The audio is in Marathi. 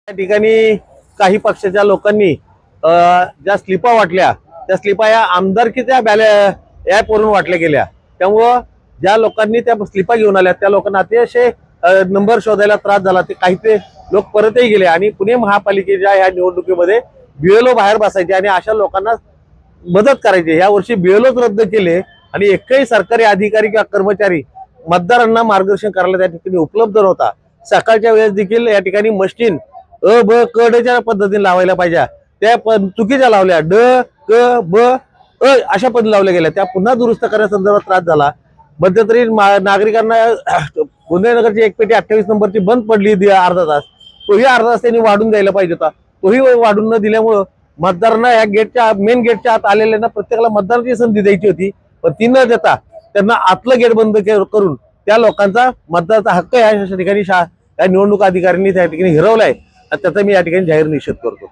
त्या ठिकाणी काही पक्षाच्या लोकांनी ज्या स्लिपा वाटल्या त्या स्लिपा या आमदारकीच्या ॲपवरून वाटल्या गेल्या। त्यामुळं ज्या लोकांनी त्या स्लिपा घेऊन आल्या त्या लोकांना अतिशय नंबर शोधायला त्रास झाला। ते काही ते लोक परतही गेले आणि पुणे महापालिकेच्या या निवडणुकीमध्ये बीएलओ बाहेर बसायचे आणि अशा लोकांना मदत करायची। या वर्षी बीएलओच रद्द केले आणि एकही सरकारी अधिकारी किंवा कर्मचारी मतदारांना मार्गदर्शन करायला त्या ठिकाणी उपलब्ध नव्हता। सकाळच्या वेळेस देखील या ठिकाणी मशीन अ ब क ड च्या पद्धतीने लावायला पाहिजे त्या चुकीच्या लावल्या, ड क ब अ अशा पद्धती लावल्या गेल्या। त्या पुन्हा दुरुस्त करण्यासंदर्भात त्रास झाला। मध्यंतरी नागरिकांना गोंदियानगरची एक पेटी 28 नंबरची बंद पडली अर्धा तास, तोही अर्धा तास त्यांनी वाढून द्यायला पाहिजे होता। तोही वाढून न दिल्यामुळं मतदारांना या गेटच्या मेन गेटच्या आत आलेल्यांना प्रत्येकाला मतदानाची संधी द्यायची होती, पण ती न देता त्यांना आतलं गेट बंद करून त्या लोकांचा मतदानाचा हक्क या ठिकाणी या निवडणूक अधिकाऱ्यांनी त्या ठिकाणी हिरवलाय। त्याचा मी या ठिकाणी जाहीर निषेध करतो।